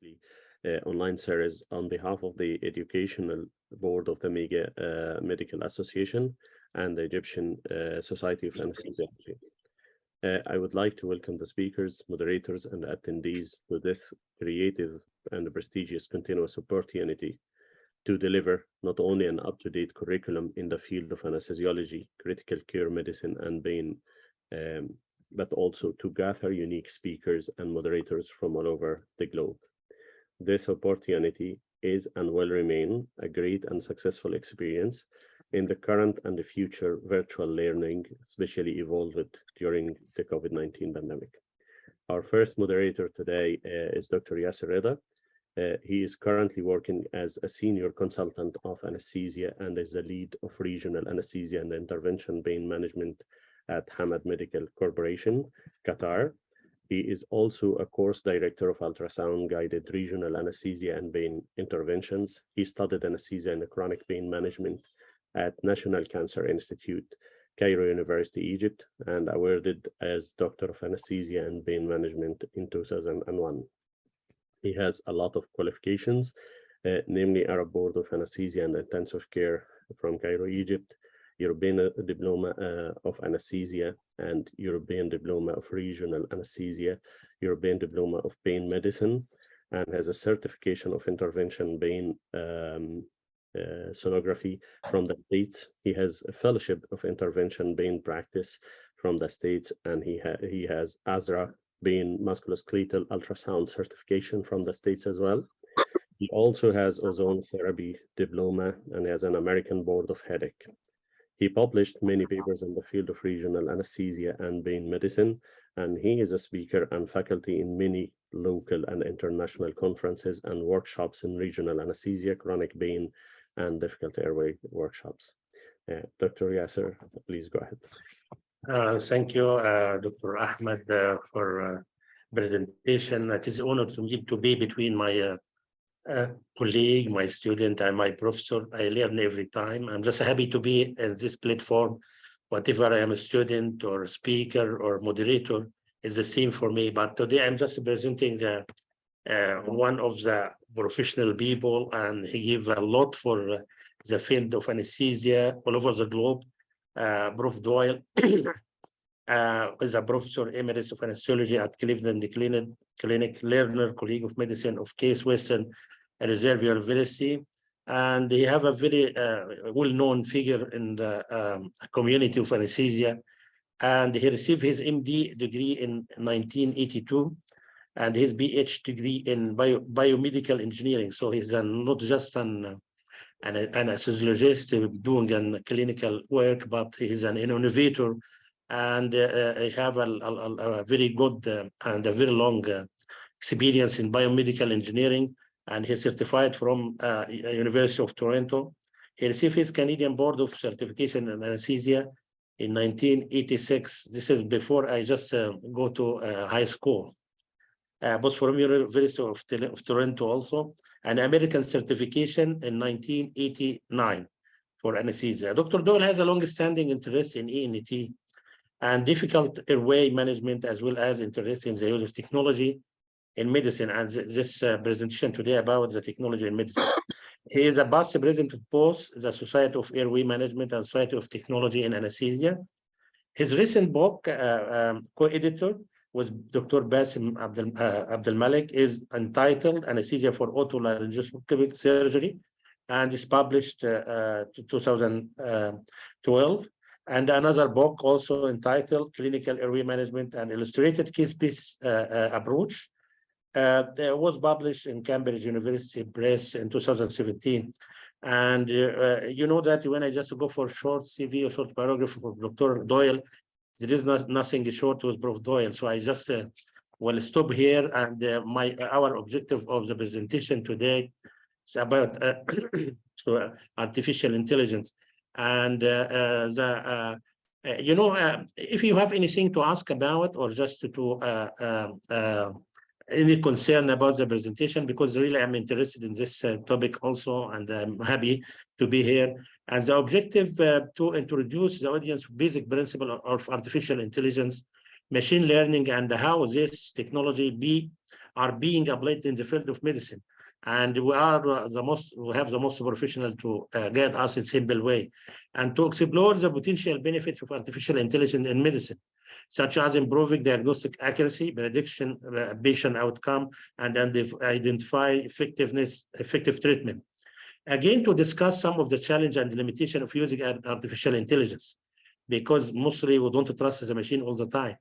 weekly online series on behalf of the Educational Board of the Medical Association and the Egyptian Society of Anesthesiology. I would like to welcome the speakers, moderators, and attendees to this creative and prestigious continuous opportunity to deliver not only an up-to-date curriculum in the field of anesthesiology, critical care medicine, and pain, but also to gather unique speakers and moderators from all over the globe. This opportunity is and will remain a great and successful experience in the current and the future virtual learning, especially evolved during the COVID-19 pandemic. Our first moderator today is Dr. Yasser Reda. He is currently working as a senior consultant of anesthesia and is the lead of regional anesthesia and intervention pain management at Hamad Medical Corporation, Qatar. He is also a course director of ultrasound guided regional anesthesia and pain interventions. He studied anesthesia and chronic pain management at National Cancer Institute, Cairo University, Egypt, and awarded as Doctor of Anesthesia and Pain Management in 2001. He has a lot of qualifications, namely Arab Board of Anesthesia and Intensive Care from Cairo, Egypt, European Diploma of Anesthesia and European Diploma of Regional Anesthesia, European Diploma of Pain Medicine, and has a certification of intervention pain sonography from the States. He has a fellowship of intervention pain practice from the States, and he has ASRA pain musculoskeletal ultrasound certification from the States as well. He also has ozone therapy diploma and has an American Board of Headache. He published many papers in the field of regional anesthesia and pain medicine, and he is a speaker and faculty in many local and international conferences and workshops in regional anesthesia, chronic pain, and difficult airway workshops. Dr. Yasser, please go ahead. Thank you, Dr. Ahmed, for presentation. It is an honor to me to be between my colleague, my student, and my professor. I learn every time. I'm just happy to be in this platform. Whatever I am a student or a speaker or moderator is the same for me. But today I'm just presenting one of the professional people, and he gave a lot for the field of anesthesia all over the globe. Prof. Doyle is a professor emeritus of anesthesiology at Cleveland Clinic, learner, colleague of medicine of Case Western Reserve University, and he have a very well-known figure in the community of anesthesia. And he received his MD degree in 1982 and his BH degree in biomedical engineering. So he's not just an anesthesiologist doing clinical work, but he's an innovator, and he have a very good and a very long experience in biomedical engineering, and he's certified from University of Toronto. He received his Canadian Board of Certification in Anesthesia in 1986. This is before I just go to high school. But from University of Toronto also, an American certification in 1989 for anesthesia. Dr. Doyle has a long-standing interest in ENT and difficult airway management, as well as interest in the use of technology in medicine. And this presentation today about the technology in medicine. He is a past president of both the Society of Airway Management and Society of Technology in Anesthesia. His recent book, co-editor with Dr. Basim Abdel Malik, is entitled Anesthesia for Otolaryngoscopic Surgery, and is published 2012. And another book also entitled Clinical Airway Management and Illustrated Case-Based Approach was published in Cambridge University Press in 2017. And you know that when I just go for short CV or short biography for Dr. Doyle, there is nothing short with Prof. Doyle. So I just will stop here. And our objective of the presentation today is about artificial intelligence. And if you have anything to ask about, or just to any concern about the presentation, because really I'm interested in this topic also, and I'm happy to be here. And the objective to introduce the audience basic principle of artificial intelligence, machine learning, and how this technology be are being applied in the field of medicine. And we have the most professional to guide us in simple way, and to explore the potential benefits of artificial intelligence in medicine, such as improving diagnostic accuracy, prediction, patient outcome, and identify effective treatment. Again, to discuss some of the challenge and limitation of using artificial intelligence, because mostly we don't trust the machine all the time.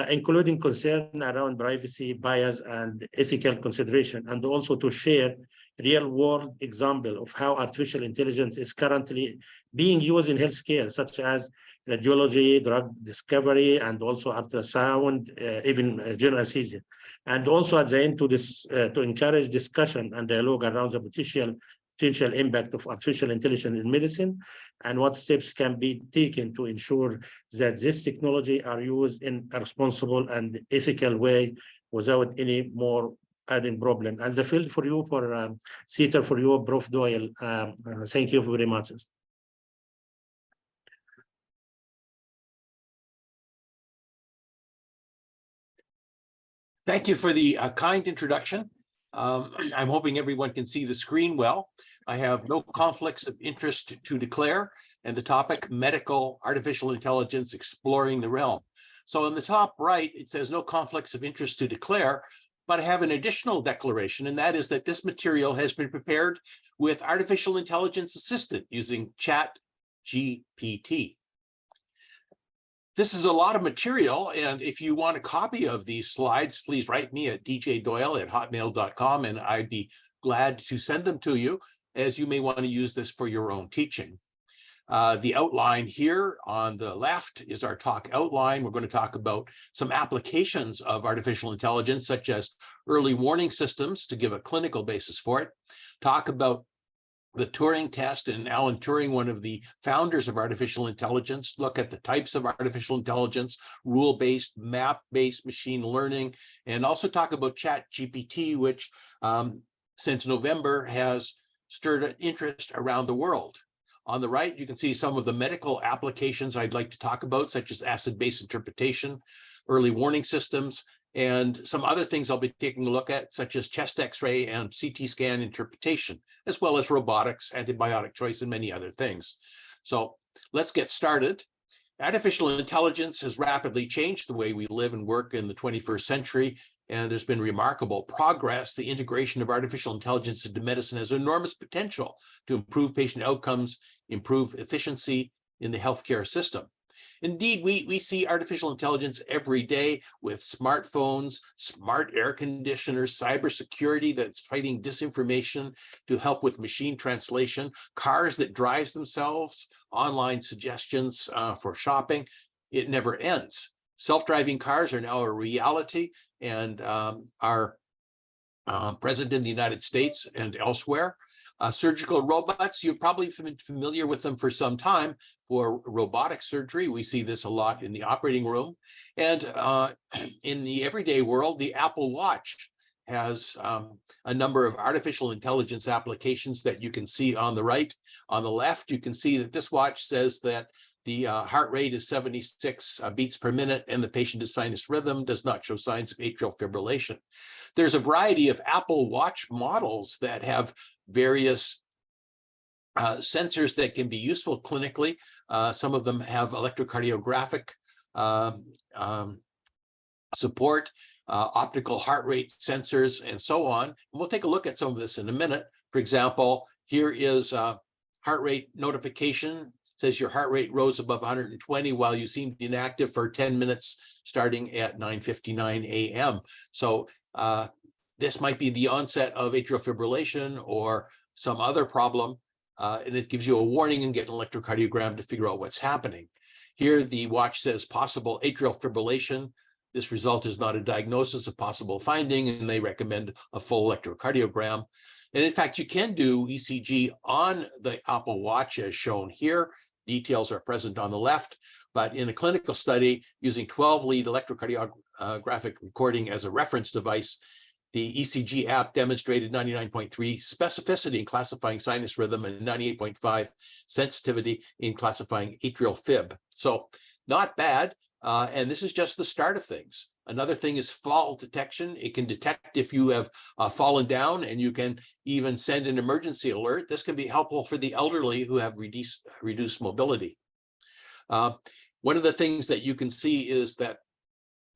Including concern around privacy, bias, and ethical consideration, and also to share real-world example of how artificial intelligence is currently being used in healthcare, such as radiology, drug discovery, and also ultrasound, even general anesthesia. And also at the end to encourage discussion and dialogue around the potential impact of artificial intelligence in medicine, and what steps can be taken to ensure that this technology are used in a responsible and ethical way without any more adding problem. And the field for you, for theater for you, Prof. Doyle. Thank you very much. Thank you for the kind introduction. I'm hoping everyone can see the screen well. I have no conflicts of interest to declare, and the topic, medical artificial intelligence exploring the realm. So in the top right, it says no conflicts of interest to declare, but I have an additional declaration, and that is that this material has been prepared with artificial intelligence assistant using ChatGPT. This is a lot of material, and if you want a copy of these slides, please write me at djdoyle@hotmail.com, and I'd be glad to send them to you, as you may want to use this for your own teaching. The outline here on the left is our talk outline. We're going to talk about some applications of artificial intelligence, such as early warning systems, to give a clinical basis for it, talk about the Turing test, and Alan Turing, one of the founders of artificial intelligence, look at the types of artificial intelligence, rule-based, map-based machine learning, and also talk about ChatGPT, which since November has stirred an interest around the world. On the right, you can see some of the medical applications I'd like to talk about, such as acid-base interpretation, early warning systems, and some other things I'll be taking a look at, such as chest X-ray and CT scan interpretation, as well as robotics, antibiotic choice, and many other things. So let's get started. Artificial intelligence has rapidly changed the way we live and work in the 21st century, and there's been remarkable progress. The integration of artificial intelligence into medicine has enormous potential to improve patient outcomes, improve efficiency in the healthcare system. Indeed, we see artificial intelligence every day with smartphones, smart air conditioners, cybersecurity that's fighting disinformation to help with machine translation, cars that drive themselves, online suggestions for shopping. It never ends. Self-driving cars are now a reality and are present in the United States and elsewhere. Surgical robots, you're probably familiar with them for some time for robotic surgery. We see this a lot in the operating room. And in the everyday world, the Apple Watch has a number of artificial intelligence applications that you can see on the right. On the left, you can see that this watch says that the heart rate is 76 beats per minute, and the patient is sinus rhythm, does not show signs of atrial fibrillation. There's a variety of Apple Watch models that have various sensors that can be useful clinically. Some of them have electrocardiographic support, optical heart rate sensors, and so on. And we'll take a look at some of this in a minute. For example, here is heart rate notification. It says your heart rate rose above 120 while you seemed inactive for 10 minutes starting at 9:59 a.m. So this might be the onset of atrial fibrillation or some other problem, and it gives you a warning and get an electrocardiogram to figure out what's happening. Here, the watch says possible atrial fibrillation. This result is not a diagnosis of possible finding, and they recommend a full electrocardiogram. And in fact, you can do ECG on the Apple Watch as shown here. Details are present on the left, but in a clinical study using 12-lead electrocardiographic recording as a reference device, the ECG app demonstrated 99.3 specificity in classifying sinus rhythm and 98.5 sensitivity in classifying atrial fib. So not bad, and this is just the start of things. Another thing is fall detection. It can detect if you have fallen down, and you can even send an emergency alert. This can be helpful for the elderly who have reduced mobility. One of the things that you can see is that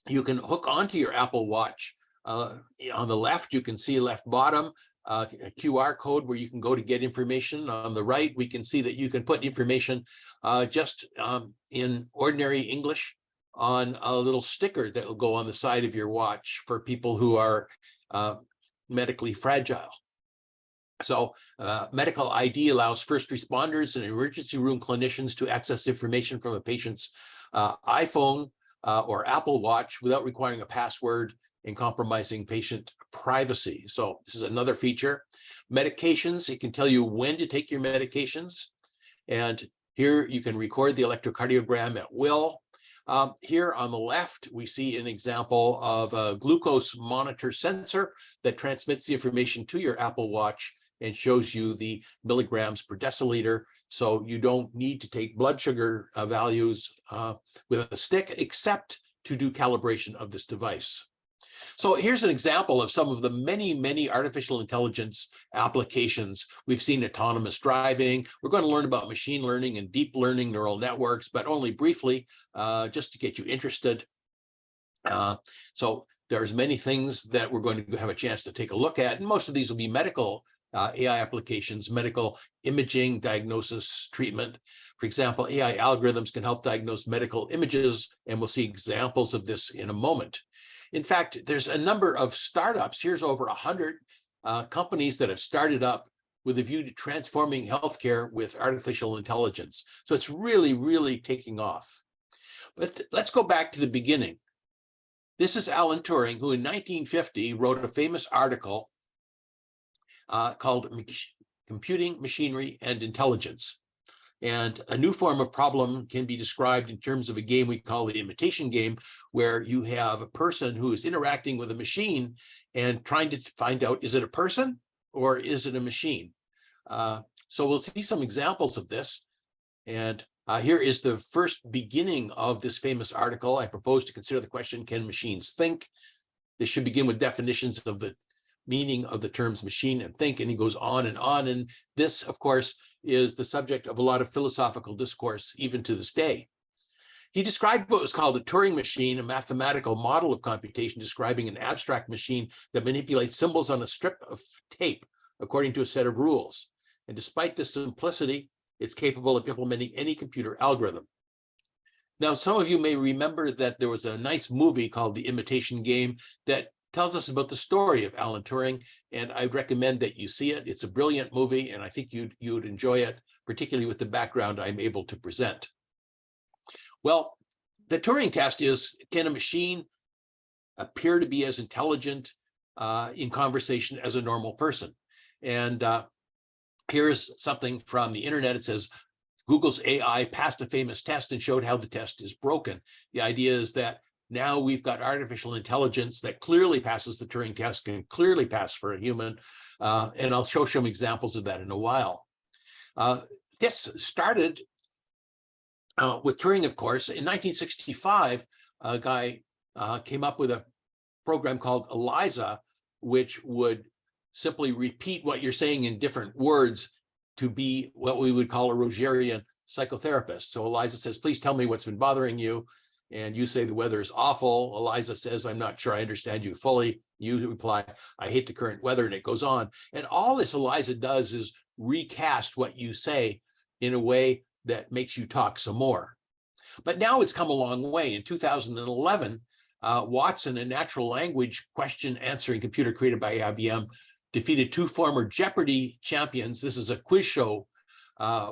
you can hook onto your Apple Watch. On the left, you can see left bottom, a QR code where you can go to get information. On the right, we can see that you can put information just in ordinary English on a little sticker that will go on the side of your watch for people who are medically fragile. So medical ID allows first responders and emergency room clinicians to access information from a patient's iPhone or Apple Watch without requiring a password and compromising patient privacy. So this is another feature. Medications, it can tell you when to take your medications. And here you can record the electrocardiogram at will. Here on the left, we see an example of a glucose monitor sensor that transmits the information to your Apple Watch and shows you the milligrams per deciliter. So you don't need to take blood sugar values with a stick, except to do calibration of this device. So here's an example of some of the many artificial intelligence applications. We've seen autonomous driving. We're going to learn about machine learning and deep learning neural networks, but only briefly, just to get you interested. So there's many things that we're going to have a chance to take a look at, and most of these will be medical AI applications, medical imaging, diagnosis, treatment. For example, AI algorithms can help diagnose medical images, and we'll see examples of this in a moment. In fact, there's a number of startups. Here's over 100 companies that have started up with a view to transforming healthcare with artificial intelligence. So it's really taking off. But let's go back to the beginning. This is Alan Turing, who in 1950 wrote a famous article called Computing, Machinery, and Intelligence. And a new form of problem can be described in terms of a game we call the imitation game, where you have a person who is interacting with a machine and trying to find out, is it a person or is it a machine? So we'll see some examples of this. And here is the first beginning of this famous article. I propose to consider the question, can machines think? This should begin with definitions of the meaning of the terms machine and think, and he goes on. And this, of course, is the subject of a lot of philosophical discourse, even to this day. He described what was called a Turing machine, a mathematical model of computation describing an abstract machine that manipulates symbols on a strip of tape according to a set of rules. And despite this simplicity, it's capable of implementing any computer algorithm. Now, some of you may remember that there was a nice movie called The Imitation Game that tells us about the story of Alan Turing, and I recommend that you see it. It's a brilliant movie, and I think you would enjoy it, particularly with the background I'm able to present. Well, the Turing test is, can a machine appear to be as intelligent in conversation as a normal person? And here's something from the internet. It says, Google's AI passed a famous test and showed how the test is broken. The idea is that now we've got artificial intelligence that clearly passes the Turing test, can clearly pass for a human. And I'll show some examples of that in a while. This started with Turing, of course. In 1965, a guy came up with a program called ELIZA, which would simply repeat what you're saying in different words to be what we would call a Rogerian psychotherapist. So ELIZA says, please tell me what's been bothering you. And you say the weather is awful. ELIZA says, I'm not sure I understand you fully. You reply, I hate the current weather, and it goes on. And all this ELIZA does is recast what you say in a way that makes you talk some more. But now it's come a long way. In 2011, Watson, a natural language question answering computer created by IBM, defeated two former Jeopardy champions. This is a quiz show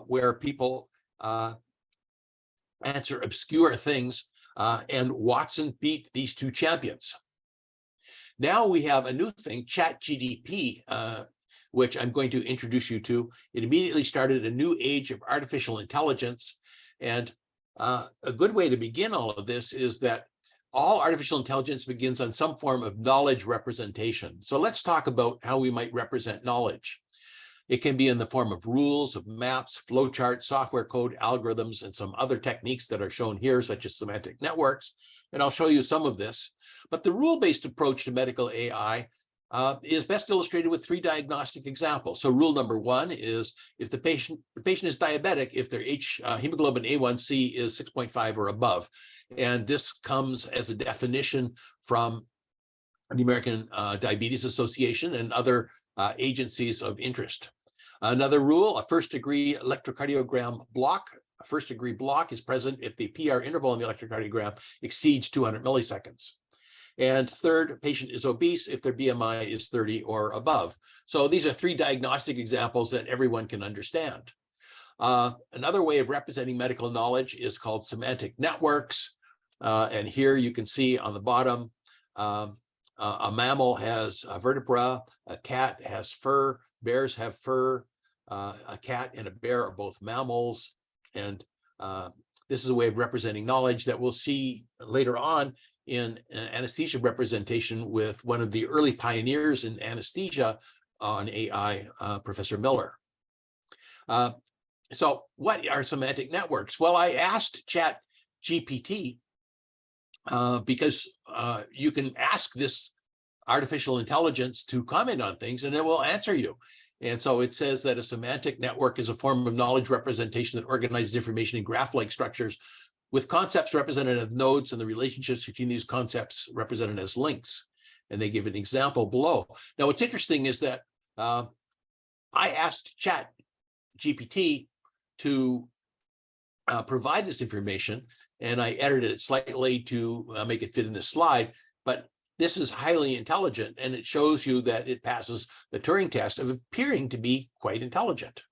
where people answer obscure things. And Watson beat these two champions. Now we have a new thing, ChatGPT, which I'm going to introduce you to. It immediately started a new age of artificial intelligence. And a good way to begin all of this is that all artificial intelligence begins on some form of knowledge representation. So let's talk about how we might represent knowledge. It can be in the form of rules, of maps, flowcharts, software code, algorithms, and some other techniques that are shown here, such as semantic networks. And I'll show you some of this. But the rule-based approach to medical AI is best illustrated with 3 diagnostic examples. So rule number 1 is if the patient is diabetic, if their hemoglobin A1C is 6.5 or above. And this comes as a definition from the American Diabetes Association and other agencies of interest. Another rule, a first-degree electrocardiogram block. A first-degree block is present if the PR interval in the electrocardiogram exceeds 200 milliseconds. And third, patient is obese if their BMI is 30 or above. So these are 3 diagnostic examples that everyone can understand. Another way of representing medical knowledge is called semantic networks. And here you can see on the bottom, a mammal has a vertebra, a cat has fur, bears have fur, a cat and a bear are both mammals. And this is a way of representing knowledge that we'll see later on in anesthesia representation with one of the early pioneers in anesthesia on AI, Professor Miller. So what are semantic networks? Well, I asked ChatGPT because you can ask this artificial intelligence to comment on things and it will answer you. And so it says that a semantic network is a form of knowledge representation that organizes information in graph-like structures with concepts represented as nodes and the relationships between these concepts represented as links. And they give an example below. Now, what's interesting is that I asked ChatGPT to provide this information, and I edited it slightly to make it fit in this slide, but this is highly intelligent, and it shows you that it passes the Turing test of appearing to be quite intelligent.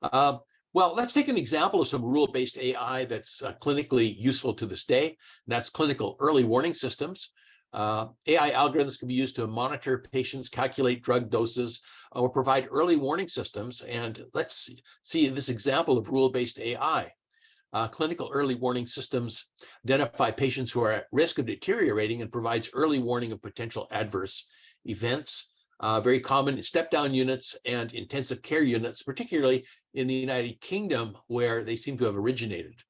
Well, let's take an example of some rule-based AI that's clinically useful to this day, and that's clinical early warning systems. AI algorithms can be used to monitor patients, calculate drug doses, or provide early warning systems. And let's see this example of rule-based AI. Clinical early warning systems identify patients who are at risk of deteriorating and provides early warning of potential adverse events. Very common in step-down units and intensive care units, particularly in the United Kingdom, where they seem to have originated.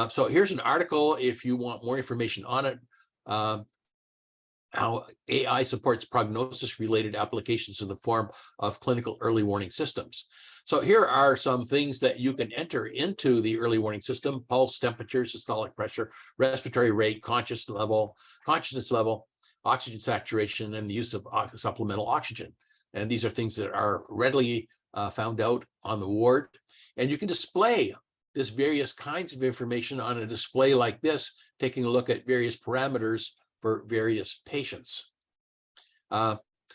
So here's an article if you want more information on it, how AI supports prognosis-related applications in the form of clinical early warning systems. So here are some things that you can enter into the early warning system: pulse, temperature, systolic pressure, respiratory rate, consciousness level, oxygen saturation, and the use of supplemental oxygen. And these are things that are readily found out on the ward. And you can display this various kinds of information on a display like this, taking a look at various parameters for various patients.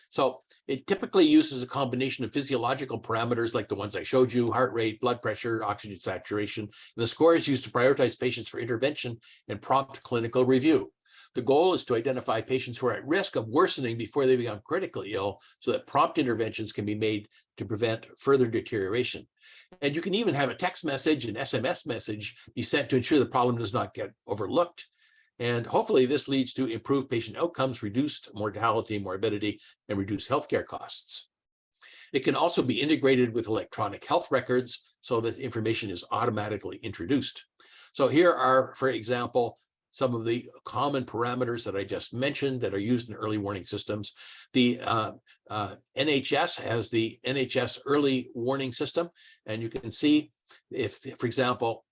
So it typically uses a combination of physiological parameters like the ones I showed you: heart rate, blood pressure, oxygen saturation. And the score is used to prioritize patients for intervention and prompt clinical review. The goal is to identify patients who are at risk of worsening before they become critically ill, so that prompt interventions can be made to prevent further deterioration. And you can even have a text message, an SMS message, be sent to ensure the problem does not get overlooked. And hopefully this leads to improved patient outcomes, reduced mortality, morbidity, and reduced healthcare costs. It can also be integrated with electronic health records so that information is automatically introduced. So here are, for example, some of the common parameters that I just mentioned that are used in early warning systems. The NHS has the NHS early warning system, and you can see if, for example,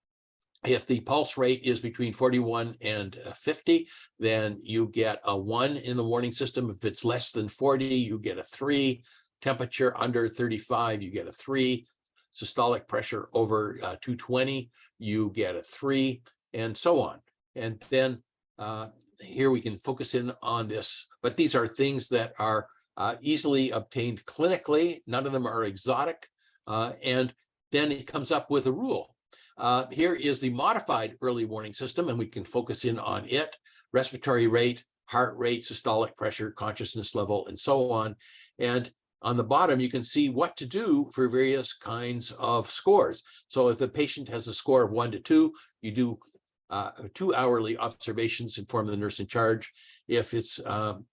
if the pulse rate is between 41 and 50, then you get a 1 in the warning system. If it's less than 40, you get a 3. Temperature under 35, you get a 3. Systolic pressure over 220, you get a 3, and so on. And then here we can focus in on this, but these are things that are easily obtained clinically. None of them are exotic. And then it comes up with a rule. Here is the modified early warning system, and we can focus in on it: respiratory rate, heart rate, systolic pressure, consciousness level, and so on. And on the bottom, you can see what to do for various kinds of scores. So if the patient has a score of 1 to 2, you do 2 hourly observations, inform the nurse in charge. If it's 1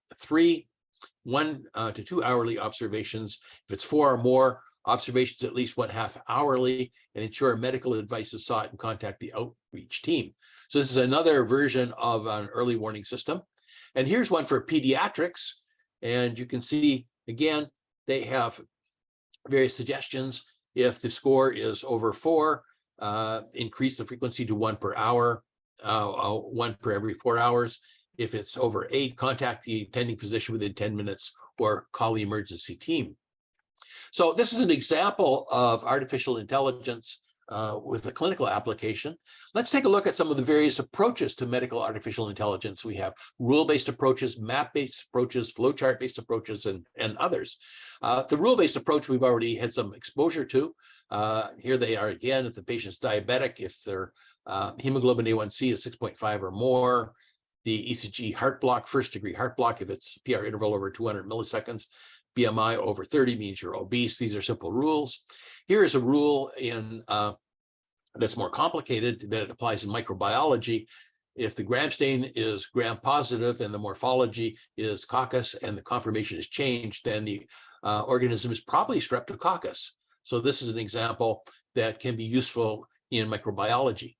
to 2 hourly observations, if it's 4 or more, observations at least 1/2 hourly, and ensure medical advice is sought and contact the outreach team. So this is another version of an early warning system. And here's one for pediatrics. And you can see, again, they have various suggestions. If the score is over 4, increase the frequency to 1 per hour, 1 per every 4 hours. If it's over 8, contact the attending physician within 10 minutes or call the emergency team. So this is an example of artificial intelligence with a clinical application. Let's take a look at some of the various approaches to medical artificial intelligence. We have rule-based approaches, map-based approaches, flowchart-based approaches, and others. The rule-based approach we've already had some exposure to. Here they are again. If the patient's diabetic, if their hemoglobin A1C is 6.5 or more, the ECG heart block, first-degree heart block, if it's PR interval over 200 milliseconds, BMI over 30 means you're obese. These are simple rules. Here is a rule in that's more complicated that it applies in microbiology. If the gram stain is gram positive and the morphology is coccus and the conformation is changed, then the organism is probably streptococcus. So this is an example that can be useful in microbiology.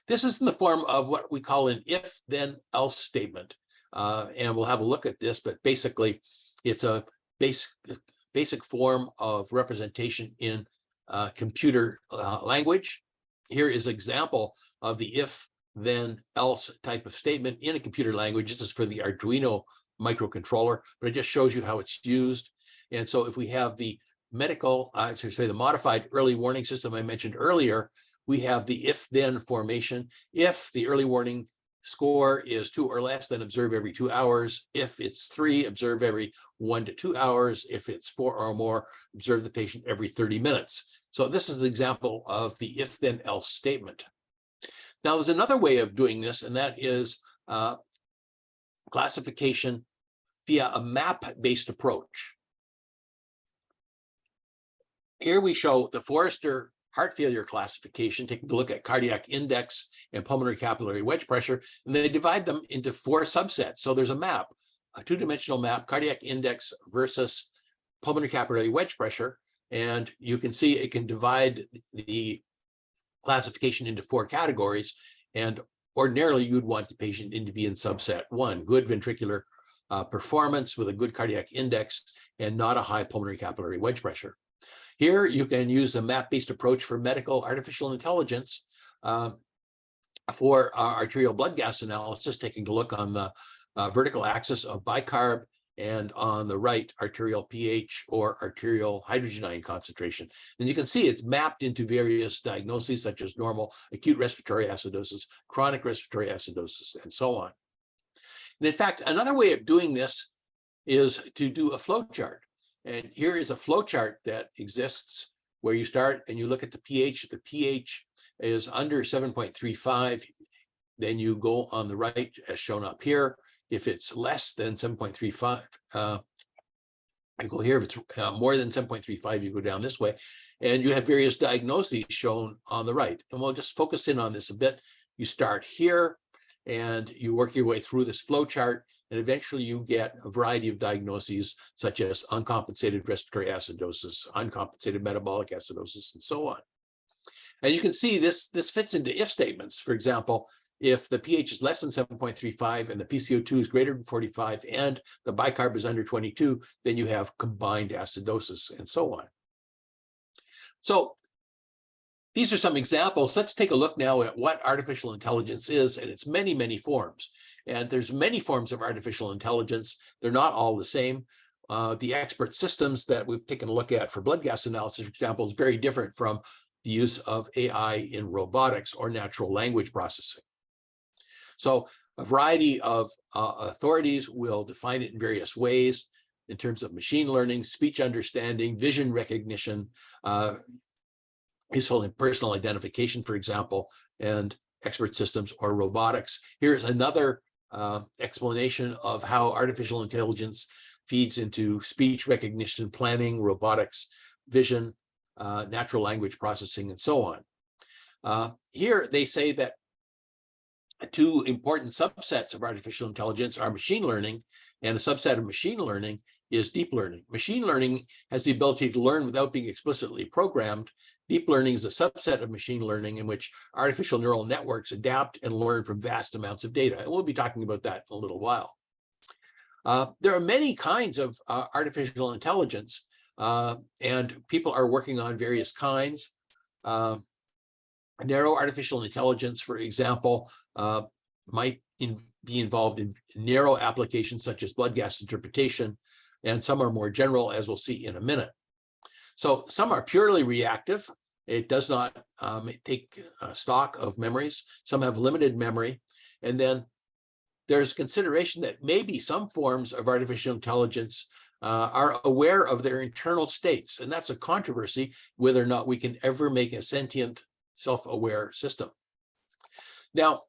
This is in the form of what we call an if, then, else statement. And we'll have a look at this, but basically it's a basic form of representation in computer language. Here is an example of the if, then, else type of statement in a computer language. This is for the Arduino microcontroller, but it just shows you how it's used. And so if we have the the modified early warning system I mentioned earlier, we have the if-then formation. If the early warning score is 2 or less, then observe every 2 hours. If it's 3, observe every 1 to 2 hours. If it's 4 or more, observe the patient every 30 minutes. So this is the example of the if, then, else statement. Now, there's another way of doing this, and that is classification via a map-based approach. Here we show the Forrester heart failure classification, taking a look at cardiac index and pulmonary capillary wedge pressure, and they divide them into 4 subsets. So there's a map, a 2-dimensional map, cardiac index versus pulmonary capillary wedge pressure, and you can see it can divide the classification into 4 categories, and ordinarily you'd want the patient to be in subset 1, good ventricular performance with a good cardiac index and not a high pulmonary capillary wedge pressure. Here, you can use a map-based approach for medical artificial intelligence for arterial blood gas analysis, taking a look on the vertical axis of bicarb and on the right, arterial pH or arterial hydrogen ion concentration. And you can see it's mapped into various diagnoses such as normal acute respiratory acidosis, chronic respiratory acidosis, and so on. And in fact, another way of doing this is to do a flow chart. And here is a flow chart that exists where you start and you look at the pH. If the pH is under 7.35, then you go on the right as shown up here. If it's less than 7.35, you go here. If it's more than 7.35, you go down this way. And you have various diagnoses shown on the right. And we'll just focus in on this a bit. You start here and you work your way through this flow chart. And eventually you get a variety of diagnoses such as uncompensated respiratory acidosis, uncompensated metabolic acidosis, and so on. And you can see this fits into if statements. For example, if the pH is less than 7.35 and the PCO2 is greater than 45 and the bicarb is under 22, then you have combined acidosis and so on. So these are some examples. Let's take a look now at what artificial intelligence is and its many, many forms. And there's many forms of artificial intelligence. They're not all the same. The expert systems that we've taken a look at for blood gas analysis, for example, is very different from the use of AI in robotics or natural language processing. So a variety of authorities will define it in various ways in terms of machine learning, speech understanding, vision recognition, useful in personal identification, for example, and expert systems or robotics. Here's another explanation of how artificial intelligence feeds into speech recognition, planning, robotics, vision, natural language processing, and so on. Here they say that 2 important subsets of artificial intelligence are machine learning And a subset of machine learning is deep learning. Machine learning has the ability to learn without being explicitly programmed. Deep learning is a subset of machine learning in which artificial neural networks adapt and learn from vast amounts of data. And we'll be talking about that in a little while. There are many kinds of artificial intelligence, and people are working on various kinds. Narrow artificial intelligence, for example, might be involved in narrow applications such as blood gas interpretation, and some are more general, as we'll see in a minute. So some are purely reactive. It does not take stock of memories. Some have limited memory. And then there's consideration that maybe some forms of artificial intelligence are aware of their internal states. And that's a controversy, whether or not we can ever make a sentient, self-aware system. Now,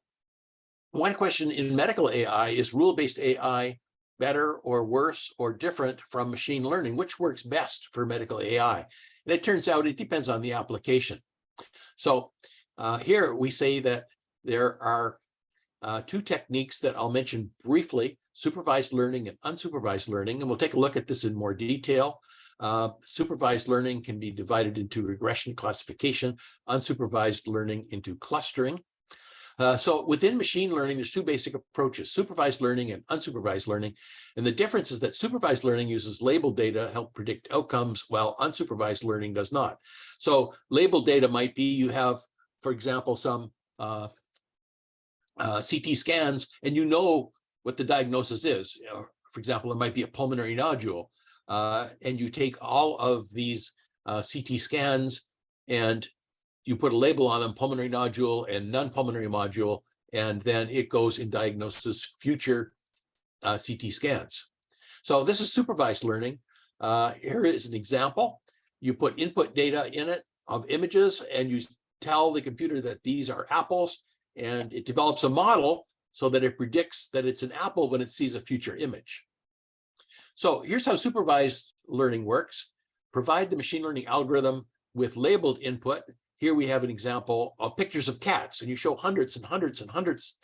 one question in medical AI is rule-based AI better or worse or different from machine learning? Which works best for medical AI? And it turns out it depends on the application. So here we say that there are two techniques that I'll mention briefly: supervised learning and unsupervised learning. And we'll take a look at this in more detail. Supervised learning can be divided into regression classification, unsupervised learning into clustering. So within machine learning, there's two basic approaches: supervised learning and unsupervised learning. And the difference is that supervised learning uses labeled data to help predict outcomes, while unsupervised learning does not. So labeled data might be you have, for example, some CT scans, and you know what the diagnosis is. You know, for example, it might be a pulmonary nodule, and you take all of these CT scans and you put a label on them: pulmonary nodule and non-pulmonary nodule, and then it goes and diagnoses future CT scans. So this is supervised learning. Here is an example. You put input data in it of images, and you tell the computer that these are apples, and it develops a model so that it predicts that it's an apple when it sees a future image. So here's how supervised learning works. Provide the machine learning algorithm with labeled input. Here we have an example of pictures of cats, and you show hundreds and hundreds and hundreds,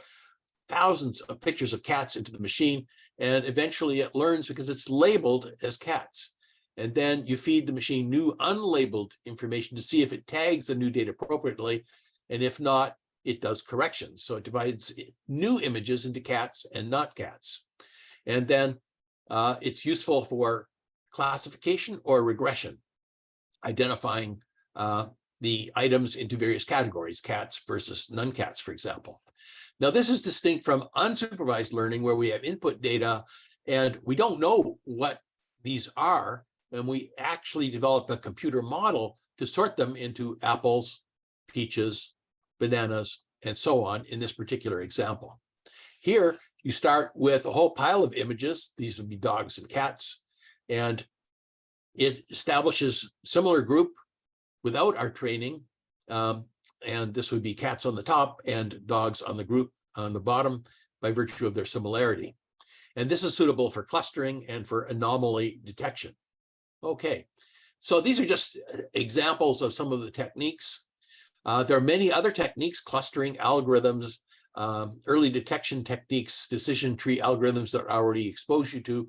thousands of pictures of cats into the machine, and eventually it learns because it's labeled as cats. And then you feed the machine new unlabeled information to see if it tags the new data appropriately, and if not, it does corrections. So it divides new images into cats and not cats. And then it's useful for classification or regression, identifying the items into various categories, cats versus non-cats, for example. Now, this is distinct from unsupervised learning, where we have input data and we don't know what these are, and we actually develop a computer model to sort them into apples, peaches, bananas, and so on in this particular example. Here, you start with a whole pile of images. These would be dogs and cats, and it establishes similar group without our training, and this would be cats on the top and dogs on the group on the bottom by virtue of their similarity. And this is suitable for clustering and for anomaly detection. Okay, so these are just examples of some of the techniques. There are many other techniques: clustering algorithms, early detection techniques, decision tree algorithms that I already exposed you to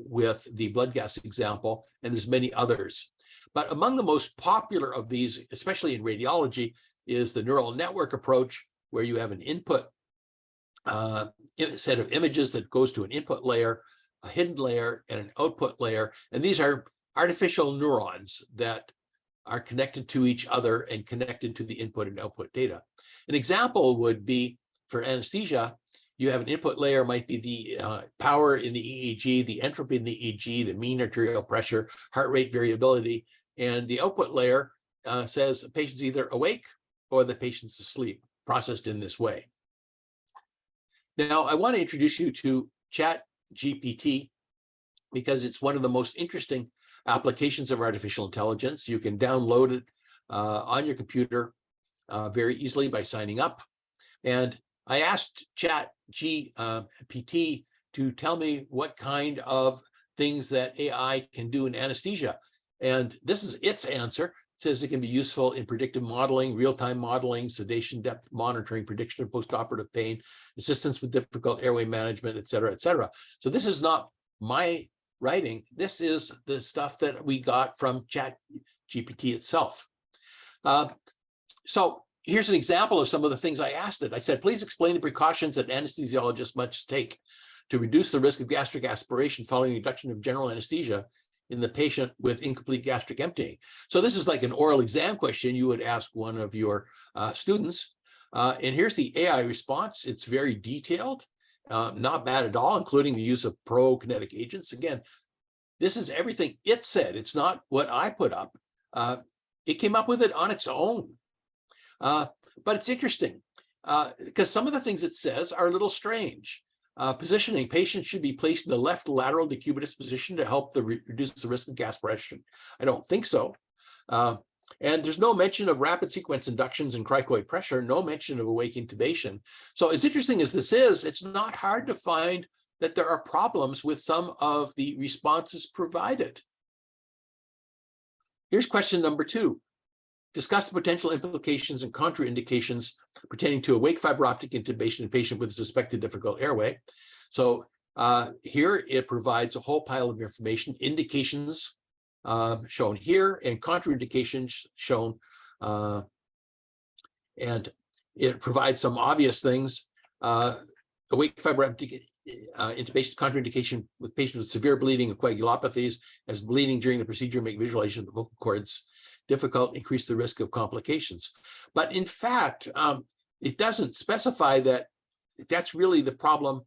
with the blood gas example, and there's many others. But among the most popular of these, especially in radiology, is the neural network approach, where you have an input set of images that goes to an input layer, a hidden layer, and an output layer. And these are artificial neurons that are connected to each other and connected to the input and output data. An example would be for anesthesia. You have an input layer, might be the power in the EEG, the entropy in the EEG, the mean arterial pressure, heart rate variability. And the output layer says the patient's either awake or the patient's asleep, processed in this way. Now, I want to introduce you to ChatGPT because it's one of the most interesting applications of artificial intelligence. You can download it on your computer very easily by signing up. And I asked ChatGPT to tell me what kind of things that AI can do in anesthesia. And this is its answer. says it can be useful in predictive modeling, real-time modeling, sedation depth monitoring, prediction of postoperative pain, assistance with difficult airway management, et cetera, et cetera. So this is not my writing. This is the stuff that we got from ChatGPT itself. So here's an example of some of the things I asked it. I said, please explain the precautions that anesthesiologists must take to reduce the risk of gastric aspiration following the induction of general anesthesia in the patient with incomplete gastric emptying. So this is like an oral exam question you would ask one of your students. And here's the AI response. It's very detailed, not bad at all, including the use of pro-kinetic agents. Again, this is everything it said. It's not what I put up. It came up with it on its own. But it's interesting because some of the things it says are a little strange. Positioning, patients should be placed in the left lateral decubitus position to help reduce the risk of aspiration. I don't think so. And there's no mention of rapid sequence inductions and cricoid pressure, no mention of awake intubation. So as interesting as this is, it's not hard to find that there are problems with some of the responses provided. Here's question number 2. Discuss the potential implications and contraindications pertaining to awake fiber optic intubation in patient with suspected difficult airway. So here it provides a whole pile of information, indications shown here and contraindications shown. And it provides some obvious things. Awake fiber optic intubation contraindication with patients with severe bleeding and coagulopathies, as bleeding during the procedure make visualization of the vocal cords difficult, increase the risk of complications. But in fact, it doesn't specify that that's really the problem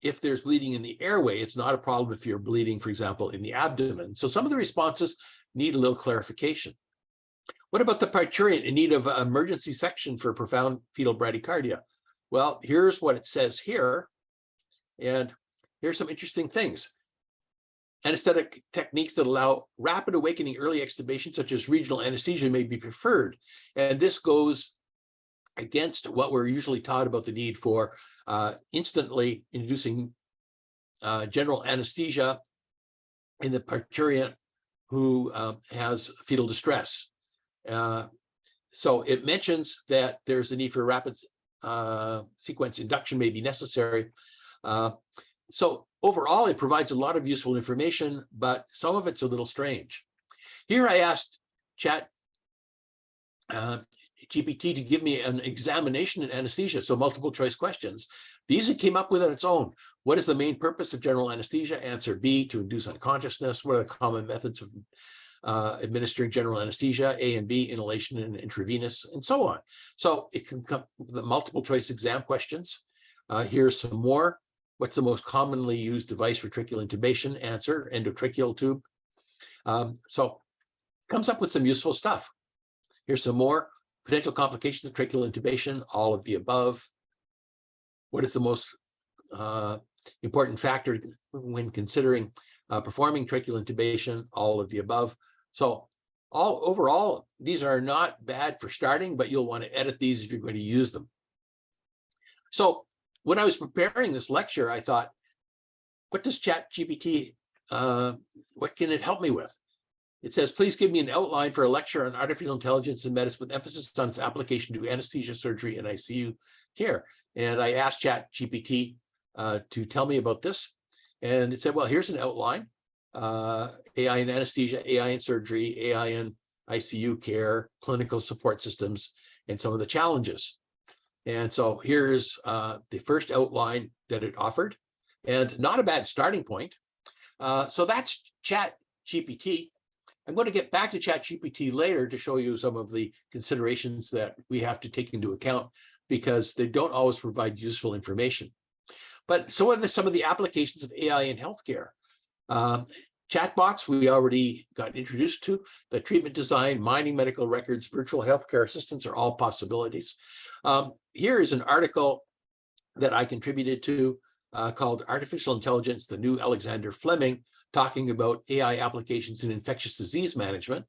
if there's bleeding in the airway. It's not a problem if you're bleeding, for example, in the abdomen. So some of the responses need a little clarification. What about the parturient in need of emergency section for profound fetal bradycardia? Well, here's what it says here. And here's some interesting things. Anesthetic techniques that allow rapid awakening early extubation, such as regional anesthesia, may be preferred. And this goes against what we're usually taught about the need for instantly inducing general anesthesia in the parturient who has fetal distress. So it mentions that there's a need for rapid sequence induction may be necessary. So overall, it provides a lot of useful information, but some of it's a little strange. Here I asked GPT to give me an examination in anesthesia, so multiple choice questions. These it came up with on its own. What is the main purpose of general anesthesia? Answer B, to induce unconsciousness. What are the common methods of administering general anesthesia? A and B, inhalation and intravenous, and so on. So it can come with the multiple choice exam questions. Here's some more. What's the most commonly used device for tracheal intubation? Answer, endotracheal tube. So it comes up with some useful stuff. Here's some more. Potential complications of tracheal intubation, all of the above. What is the most important factor when considering performing tracheal intubation? All of the above. So overall, these are not bad for starting, but you'll want to edit these if you're going to use them. So when I was preparing this lecture, I thought, what does ChatGPT, what can it help me with? It says, please give me an outline for a lecture on artificial intelligence in medicine with emphasis on its application to anesthesia, surgery, and ICU care. And I asked ChatGPT to tell me about this. And it said, well, here's an outline, AI in anesthesia, AI in surgery, AI in ICU care, clinical support systems, and some of the challenges. And so here's the first outline that it offered, and not a bad starting point. So that's ChatGPT. I'm going to get back to ChatGPT later to show you some of the considerations that we have to take into account because they don't always provide useful information. But so what are some of the applications of AI in healthcare? Chatbots, we already got introduced to. The treatment design, mining medical records, virtual healthcare assistants are all possibilities. Here is an article that I contributed to called Artificial Intelligence, the New Alexander Fleming, talking about AI applications in infectious disease management.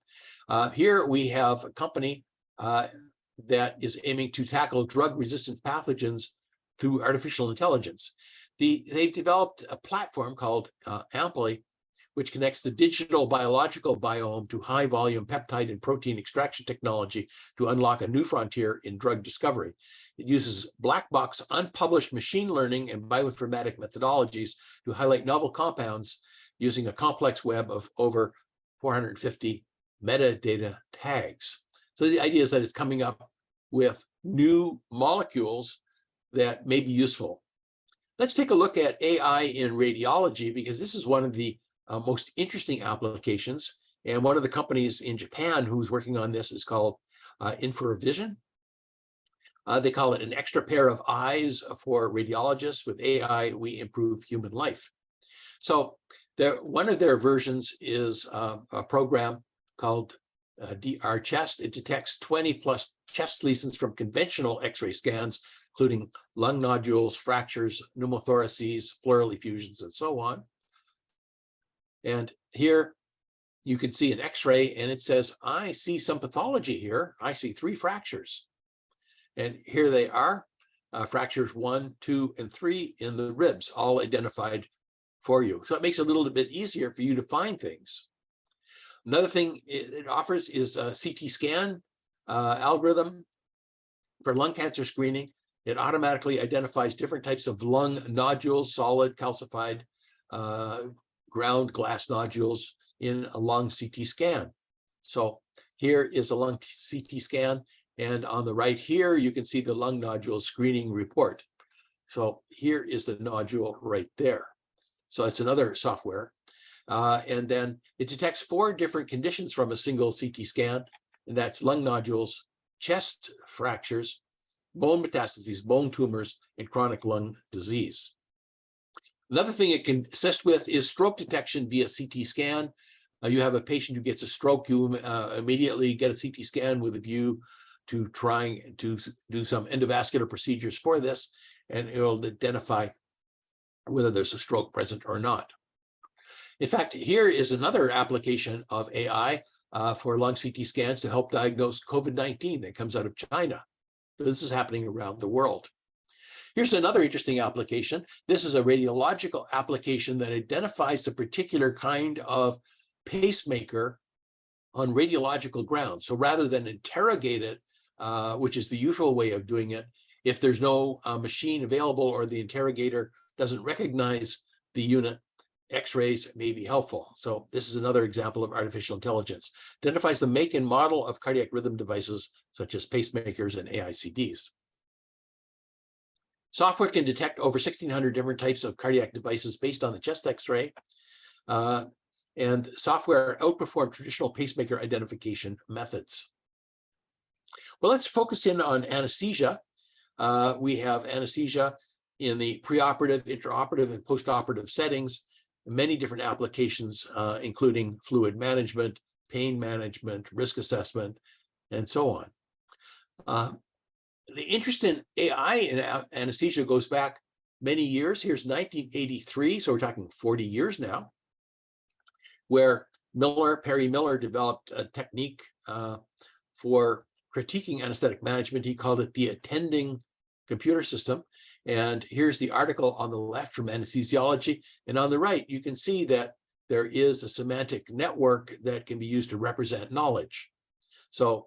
Here we have a company that is aiming to tackle drug-resistant pathogens through artificial intelligence. They've developed a platform called Amply, which connects the digital biological biome to high volume peptide and protein extraction technology to unlock a new frontier in drug discovery. It uses black box unpublished machine learning and bioinformatic methodologies to highlight novel compounds using a complex web of over 450 metadata tags. So the idea is that it's coming up with new molecules that may be useful. Let's take a look at AI in radiology, because this is one of the most interesting applications. And one of the companies in Japan who's working on this is called InfraVision. They call it an extra pair of eyes for radiologists. With AI, we improve human life. So one of their versions is a program called DR Chest. It detects 20 plus chest lesions from conventional X-ray scans, including lung nodules, fractures, pneumothoraces, pleural effusions, and so on. And here you can see an X-ray, and it says, I see some pathology here. I see 3 fractures. And here they are, fractures 1, 2, and 3 in the ribs, all identified for you. So it makes it a little bit easier for you to find things. Another thing it offers is a CT scan algorithm for lung cancer screening. It automatically identifies different types of lung nodules, solid, calcified, ground glass nodules in a lung CT scan. So here is a lung CT scan, and on the right here, you can see the lung nodule screening report. So here is the nodule right there. So it's another software. And then it detects 4 different conditions from a single CT scan, and that's lung nodules, chest fractures, bone metastases, bone tumors, and chronic lung disease. Another thing it can assist with is stroke detection via CT scan. You have a patient who gets a stroke, you immediately get a CT scan with a view to trying to do some endovascular procedures for this, and it will identify whether there's a stroke present or not. In fact, here is another application of AI for lung CT scans to help diagnose COVID-19 that comes out of China. So this is happening around the world. Here's another interesting application. This is a radiological application that identifies a particular kind of pacemaker on radiological grounds. So rather than interrogate it, which is the usual way of doing it, if there's no machine available or the interrogator doesn't recognize the unit, X-rays may be helpful. So this is another example of artificial intelligence. Identifies the make and model of cardiac rhythm devices such as pacemakers and AICDs. Software can detect over 1,600 different types of cardiac devices based on the chest X-ray. And software outperform traditional pacemaker identification methods. Well, let's focus in on anesthesia. We have anesthesia in the preoperative, intraoperative, and postoperative settings. Many different applications, including fluid management, pain management, risk assessment, and so on. The interest in AI in anesthesia goes back many years. Here's 1983, so we're talking 40 years now, where Perry Miller developed a technique for critiquing anesthetic management. He called it the attending computer system. And here's the article on the left from anesthesiology. And on the right, you can see that there is a semantic network that can be used to represent knowledge. So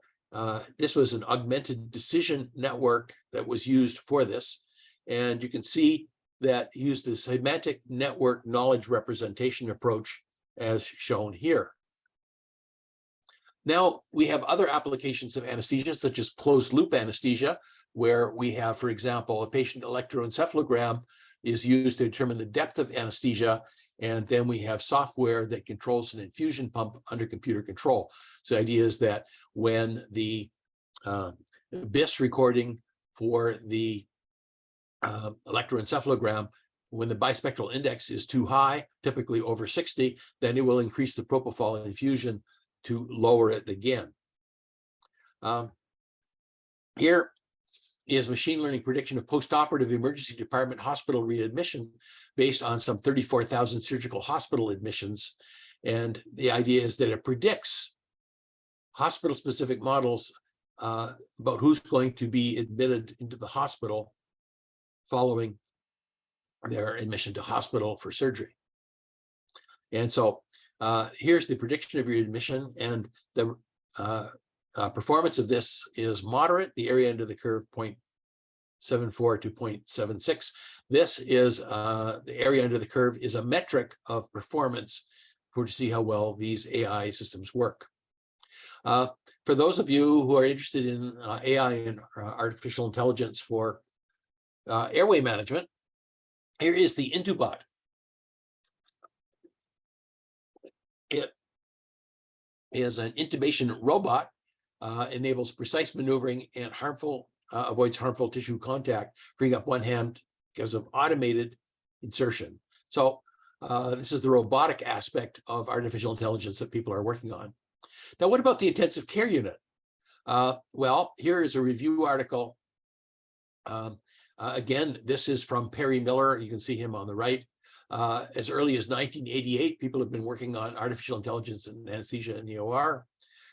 this was an augmented decision network that was used for this. And you can see that he used the semantic network knowledge representation approach as shown here. Now we have other applications of anesthesia, such as closed loop anesthesia, where we have, for example, a patient electroencephalogram is used to determine the depth of anesthesia. And then we have software that controls an infusion pump under computer control. So the idea is that when the BIS recording for the electroencephalogram, when the bispectral index is too high, typically over 60, then it will increase the propofol infusion to lower it again. Here is machine learning prediction of postoperative emergency department hospital readmission based on some 34,000 surgical hospital admissions. And the idea is that it predicts hospital-specific models about who's going to be admitted into the hospital following their admission to hospital for surgery. And so Here's the prediction of your admission, and the performance of this is moderate. The area under the curve 0.74 to 0.76. This is the area under the curve is a metric of performance to see how well these AI systems work. For those of you who are interested in AI and artificial intelligence for airway management, here is the Intubot. It is an intubation robot, enables precise maneuvering and avoids harmful tissue contact, freeing up one hand because of automated insertion. So this is the robotic aspect of artificial intelligence that people are working on. Now, what about the intensive care unit? Well, here is a review article. Again, this is from Perry Miller. You can see him on the right. As early as 1988, people have been working on artificial intelligence and anesthesia in the OR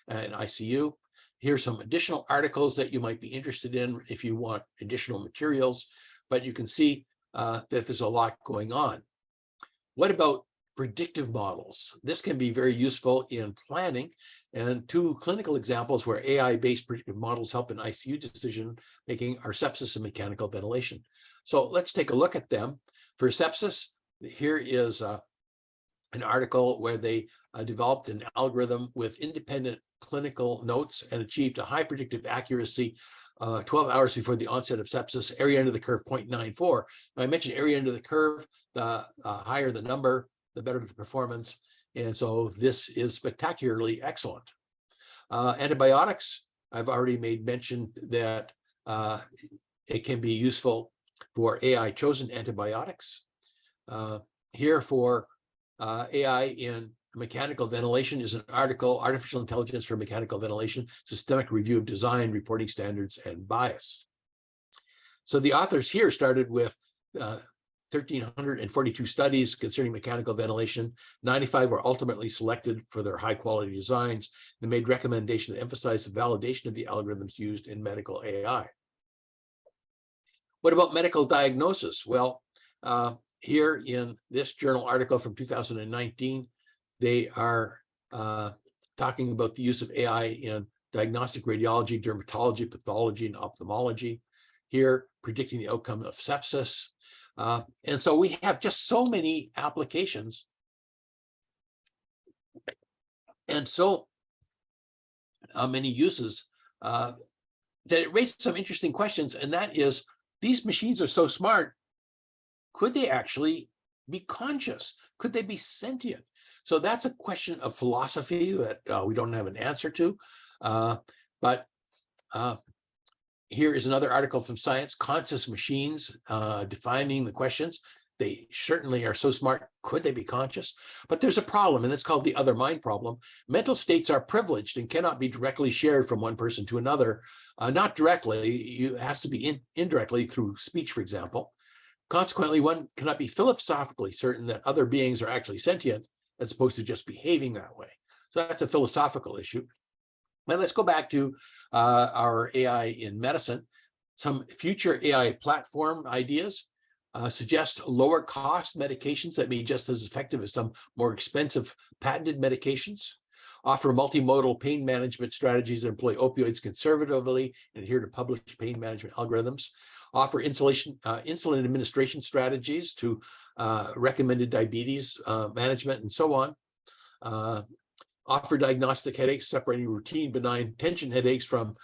and ICU. Here's some additional articles that you might be interested in if you want additional materials, but you can see that there's a lot going on. What about predictive models? This can be very useful in planning, and two clinical examples where AI-based predictive models help in ICU decision making are sepsis and mechanical ventilation. So let's take a look at them. For sepsis, here is an article where they developed an algorithm with independent clinical notes and achieved a high predictive accuracy 12 hours before the onset of sepsis, area under the curve 0.94. Now, I mentioned area under the curve, the higher the number, the better the performance. And so this is spectacularly excellent. Antibiotics, I've already made mention that it can be useful for AI chosen antibiotics. Here for AI in mechanical ventilation is an article, Artificial Intelligence for Mechanical Ventilation, Systemic Review of Design, Reporting Standards, and Bias. So the authors here started with 1,342 studies concerning mechanical ventilation. 95 were ultimately selected for their high quality designs. They made recommendations that emphasize the validation of the algorithms used in medical AI. What about medical diagnosis? Well, here in this journal article from 2019, they are talking about the use of AI in diagnostic radiology, dermatology, pathology, and ophthalmology. Here, predicting the outcome of sepsis. And so we have just so many applications and so many uses that it raises some interesting questions. And that is, these machines are so smart, could they actually be conscious? Could they be sentient? So that's a question of philosophy that we don't have an answer to. But here is another article from Science, Conscious Machines, defining the questions. They certainly are so smart. Could they be conscious? But there's a problem, and it's called the other mind problem. Mental states are privileged and cannot be directly shared from one person to another. Not directly, it has to be indirectly through speech, for example. Consequently, one cannot be philosophically certain that other beings are actually sentient as opposed to just behaving that way. So that's a philosophical issue. Now let's go back to our AI in medicine. Some future AI platform ideas suggest lower cost medications that may be just as effective as some more expensive patented medications, offer multimodal pain management strategies that employ opioids conservatively and adhere to published pain management algorithms, offer insulin administration strategies to recommended diabetes management and so on, offer diagnostic headaches, separating routine benign tension headaches from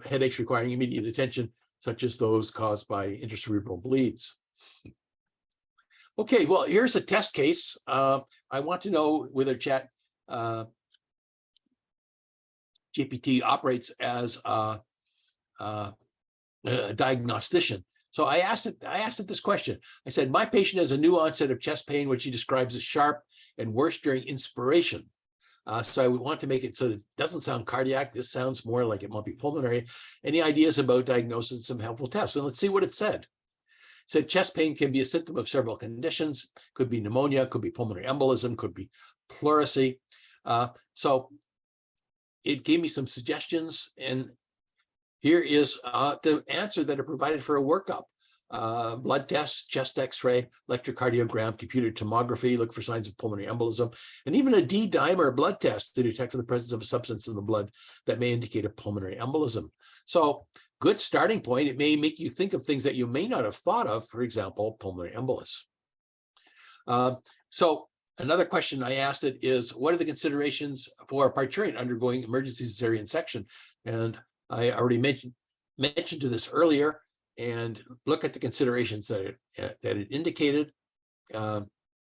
headaches requiring immediate attention, such as those caused by intracerebral bleeds. Okay, well, here's a test case. I want to know whether Chat GPT operates as a diagnostician. So I asked it this question. I said, my patient has a new onset of chest pain, which he describes as sharp and worse during inspiration. So I would want to make it so that it doesn't sound cardiac. This sounds more like it might be pulmonary. Any ideas about diagnosis? Some helpful tests. And let's see what it said. It said chest pain can be a symptom of several conditions. Could be pneumonia, could be pulmonary embolism, could be pleurisy. So it gave me some suggestions, and here is the answer that it provided for a workup. blood tests, chest x-ray, electrocardiogram, computed tomography, look for signs of pulmonary embolism, and even a D-dimer blood test to detect for the presence of a substance in the blood that may indicate a pulmonary embolism. So good starting point. It may make you think of things that you may not have thought of, for example, pulmonary embolus. So another question I asked it is, what are the considerations for a parturient undergoing emergency cesarean section? And I already mentioned to this earlier, and look at the considerations that it indicated.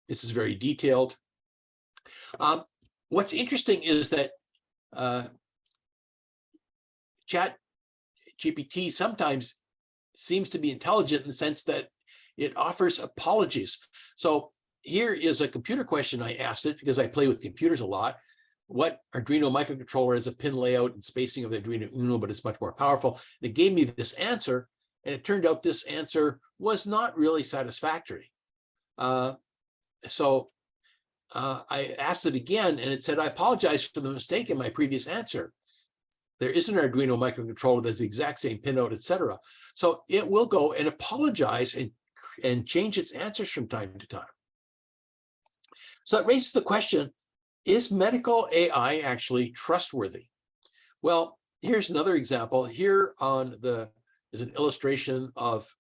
This is very detailed. What's interesting is that ChatGPT sometimes seems to be intelligent in the sense that it offers apologies. So here is a computer question I asked it, because I play with computers a lot. What Arduino microcontroller has a pin layout and spacing of the Arduino Uno, but it's much more powerful. And it gave me this answer, and it turned out this answer was not really satisfactory. So I asked it again, and it said, I apologize for the mistake in my previous answer. There is an Arduino microcontroller that's the exact same pinout, etc. So it will go and apologize and change its answers from time to time. So it raises the question, is medical AI actually trustworthy? Well, here's another example. Here on is an illustration of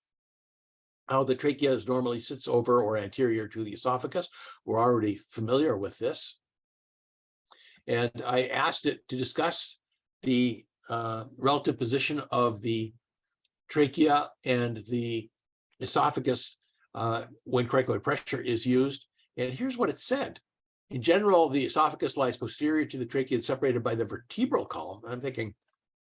how the trachea normally sits over or anterior to the esophagus. We're already familiar with this. And I asked it to discuss the relative position of the trachea and the esophagus when cricoid pressure is used. And here's what it said. In general, the esophagus lies posterior to the trachea and separated by the vertebral column. I'm thinking,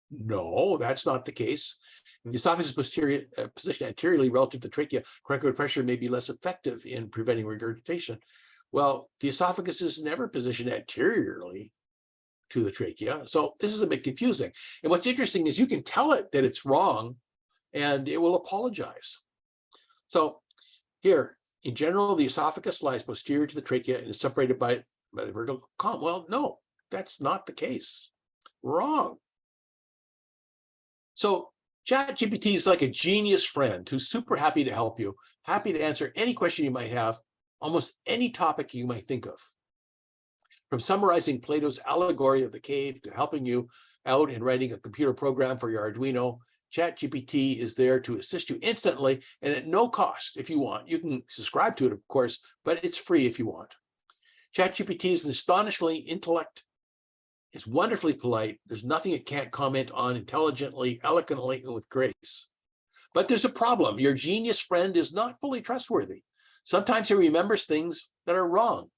no, that's not the case. If the esophagus is positioned anteriorly relative to the trachea, cricoid pressure may be less effective in preventing regurgitation. Well, the esophagus is never positioned anteriorly to the trachea. So this is a bit confusing. And what's interesting is you can tell it that it's wrong and it will apologize. So here, in general, the esophagus lies posterior to the trachea and is separated by the vertebral column. Well, no, that's not the case. Wrong. So ChatGPT is like a genius friend who's super happy to help you, happy to answer any question you might have, almost any topic you might think of. From summarizing Plato's allegory of the cave to helping you out in writing a computer program for your Arduino, ChatGPT is there to assist you instantly and at no cost if you want. You can subscribe to it, of course, but it's free if you want. ChatGPT is an astonishingly intellect. It's wonderfully polite. There's nothing it can't comment on intelligently, eloquently, and with grace. But there's a problem. Your genius friend is not fully trustworthy. Sometimes he remembers things that are wrong.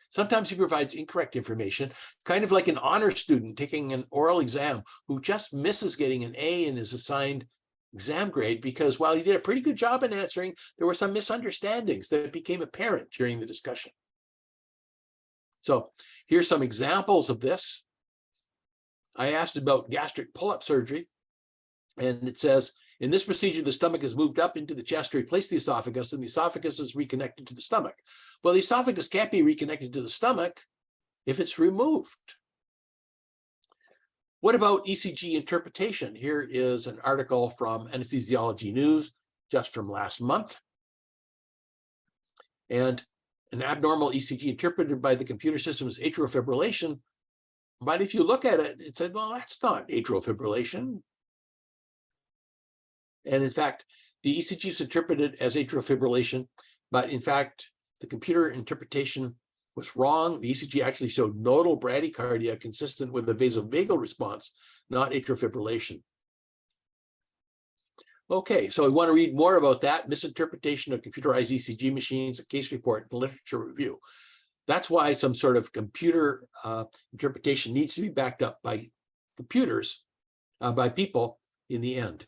Sometimes he provides incorrect information, kind of like an honor student taking an oral exam who just misses getting an A in his assigned exam grade because while he did a pretty good job in answering, there were some misunderstandings that became apparent during the discussion. So here's some examples of this. I asked about gastric pull-up surgery, and it says, in this procedure, the stomach is moved up into the chest to replace the esophagus, and the esophagus is reconnected to the stomach. Well, the esophagus can't be reconnected to the stomach if it's removed. What about ECG interpretation? Here is an article from Anesthesiology News, just from last month. And an abnormal ECG interpreted by the computer system is atrial fibrillation. But if you look at it, it said, well, that's not atrial fibrillation. And in fact, the ECG is interpreted as atrial fibrillation, but in fact, the computer interpretation was wrong. The ECG actually showed nodal bradycardia consistent with the vasovagal response, not atrial fibrillation. Okay, so we want to read more about that, misinterpretation of computerized ECG machines, a case report, and literature review. That's why some sort of computer interpretation needs to be backed up by computers, by people in the end.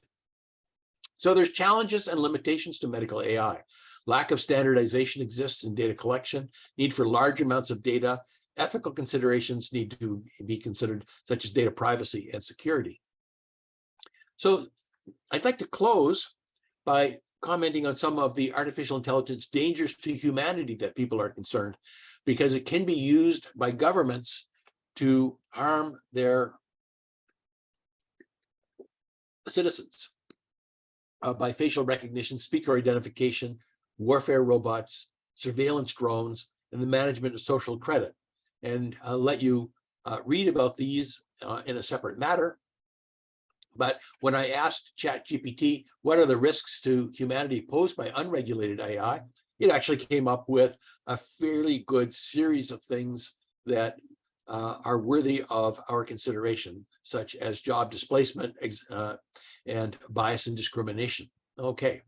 So there's challenges and limitations to medical AI. Lack of standardization exists in data collection, need for large amounts of data, ethical considerations need to be considered, such as data privacy and security. So I'd like to close by commenting on some of the artificial intelligence dangers to humanity that people are concerned, because it can be used by governments to harm their citizens. by facial recognition, speaker identification, warfare robots, surveillance drones, and the management of social credit. And I'll let you read about these in a separate matter. But when I asked ChatGPT, what are the risks to humanity posed by unregulated AI, it actually came up with a fairly good series of things that are worthy of our consideration, such as job displacement and bias and discrimination. Okay.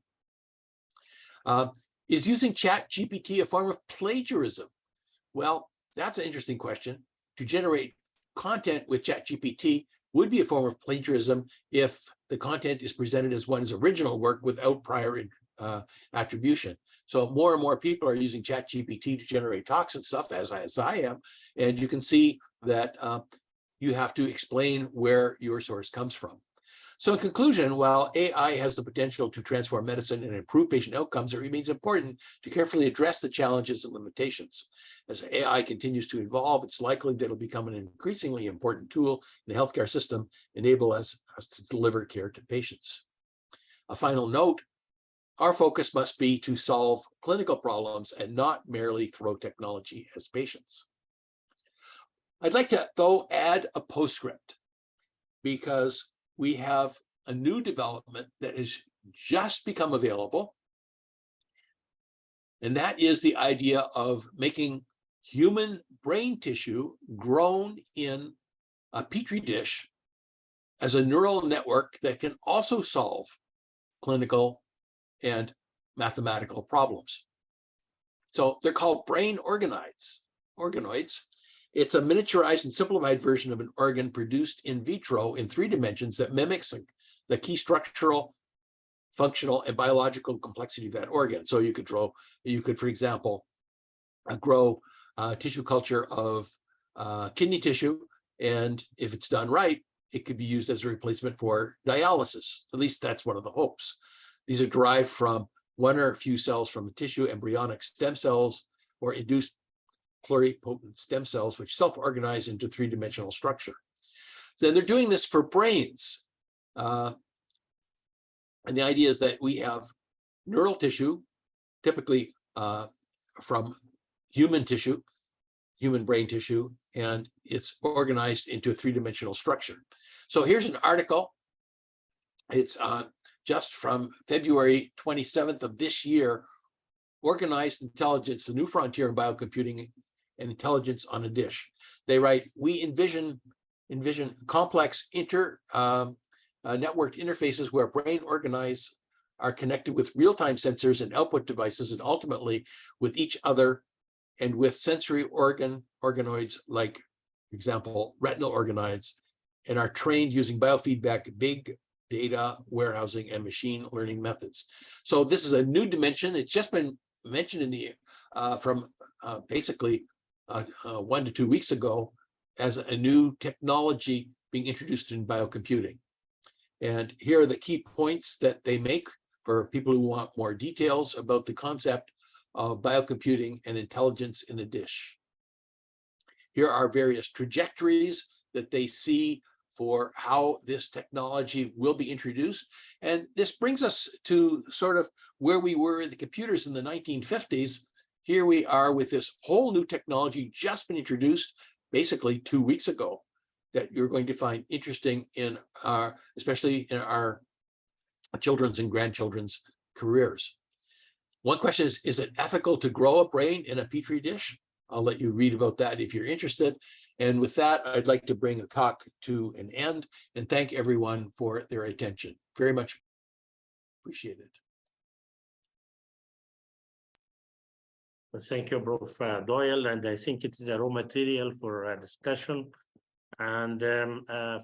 Is using ChatGPT a form of plagiarism? Well, that's an interesting question. To generate content with ChatGPT would be a form of plagiarism if the content is presented as one's original work without prior attribution. So more and more people are using ChatGPT to generate talks and stuff, as I am, and you can see that you have to explain where your source comes from. So in conclusion, while AI has the potential to transform medicine and improve patient outcomes, it remains important to carefully address the challenges and limitations. As AI continues to evolve, it's likely that it'll become an increasingly important tool in the healthcare system, enable us to deliver care to patients. A final note, our focus must be to solve clinical problems and not merely throw technology as patients. I'd like to, though, add a postscript, because we have a new development that has just become available, and that is the idea of making human brain tissue grown in a petri dish as a neural network that can also solve clinical and mathematical problems. So they're called brain organoids. It's a miniaturized and simplified version of an organ produced in vitro in 3 dimensions that mimics the key structural, functional, and biological complexity of that organ. So you could, for example, grow tissue culture of kidney tissue, and if it's done right, it could be used as a replacement for dialysis. At least that's one of the hopes. These are derived from one or a few cells from the tissue, embryonic stem cells, or induced pluripotent stem cells, which self-organize into 3-dimensional structure. Then they're doing this for brains. And the idea is that we have neural tissue, typically from human tissue, human brain tissue, and it's organized into a 3-dimensional structure. So here's an article. It's just from February 27th of this year, Organized Intelligence, the New Frontier in Biocomputing and Intelligence on a Dish. They write, we envision complex networked interfaces where brain organoids are connected with real-time sensors and output devices, and ultimately with each other and with sensory organoids, like, for example, retinal organoids, and are trained using biofeedback, big data warehousing, and machine learning methods. So this is a new dimension. It's just been mentioned in the basically 1 to 2 weeks ago as a new technology being introduced in biocomputing. And here are the key points that they make for people who want more details about the concept of biocomputing and intelligence in a dish. Here are various trajectories that they see for how this technology will be introduced. And this brings us to sort of where we were in the computers in the 1950s. Here we are with this whole new technology just been introduced basically 2 weeks ago that you're going to find interesting in our, especially in our children's and grandchildren's careers. One question is it ethical to grow a brain in a petri dish? I'll let you read about that if you're interested. And with that, I'd like to bring the talk to an end and thank everyone for their attention. Very much appreciated. Thank you, Prof. Doyle, and I think it is a raw material for a discussion. And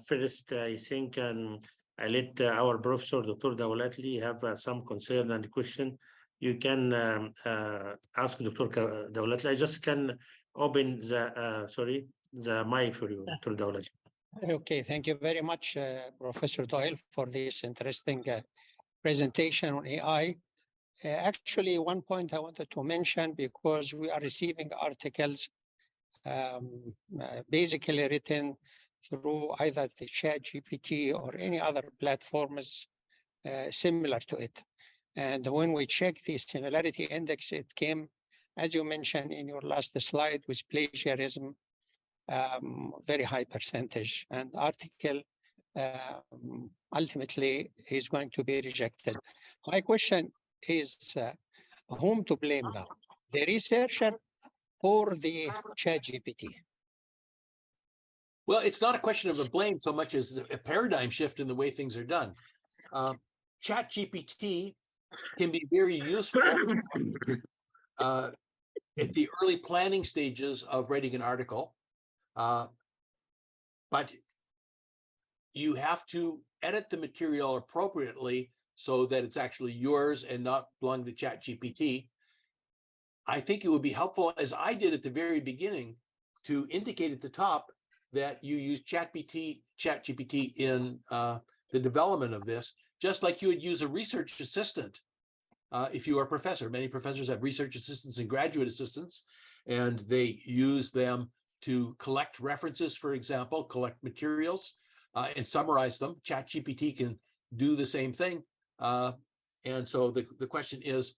first, I think I let our professor, Dr. Dawlatli, have some concern and question. You can ask Dr. Dawlatli. I just can open the mic for you, Dr. Dawlatli. Okay, thank you very much, Professor Doyle, for this interesting presentation on AI. Actually, one point I wanted to mention, because we are receiving articles basically written through either the ChatGPT or any other platforms similar to it. And when we check the similarity index, it came, as you mentioned in your last slide, with plagiarism, very high percentage, and article ultimately is going to be rejected. My question is, whom to blame now? The researcher or the ChatGPT? Well, it's not a question of a blame so much as a paradigm shift in the way things are done. ChatGPT can be very useful at the early planning stages of writing an article, but you have to edit the material appropriately so that it's actually yours and not belonging to ChatGPT. I think it would be helpful, as I did at the very beginning, to indicate at the top that you use ChatGPT in the development of this, just like you would use a research assistant if you are a professor. Many professors have research assistants and graduate assistants, and they use them to collect references, for example, collect materials and summarize them. ChatGPT can do the same thing. And so the question is,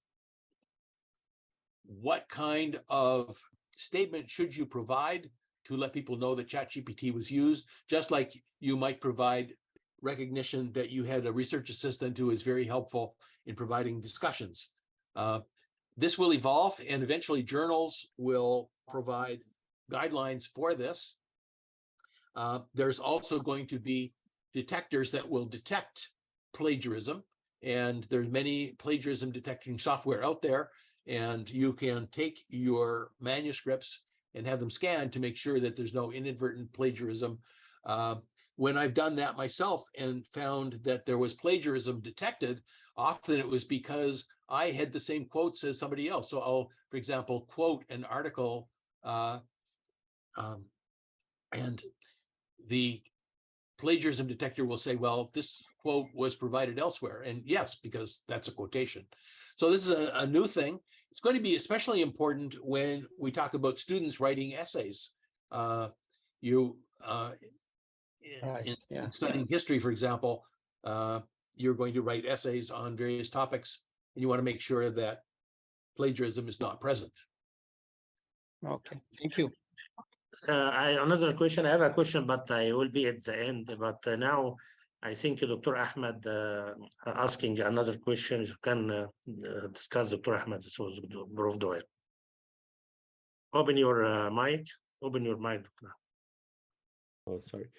what kind of statement should you provide to let people know that ChatGPT was used, just like you might provide recognition that you had a research assistant who is very helpful in providing discussions. This will evolve, and eventually journals will provide guidelines for this. There's also going to be detectors that will detect plagiarism, and there's many plagiarism detecting software out there, and you can take your manuscripts and have them scanned to make sure that there's no inadvertent plagiarism. When I've done that myself and found that there was plagiarism detected, often it was because I had the same quotes as somebody else. So I'll, for example, quote an article and the plagiarism detector will say, well, this quote was provided elsewhere. And yes, because that's a quotation. So this is a new thing. It's going to be especially important when we talk about students writing essays. In studying history, for example, you're going to write essays on various topics, and you want to make sure that plagiarism is not present. Okay, thank you. Another question. I have a question, but I will be at the end. But now I think Dr. Ahmed asking another question. You can discuss, Dr. Ahmed. So, Prof. Doyle. Open your mic. Open your mic. Oh, sorry.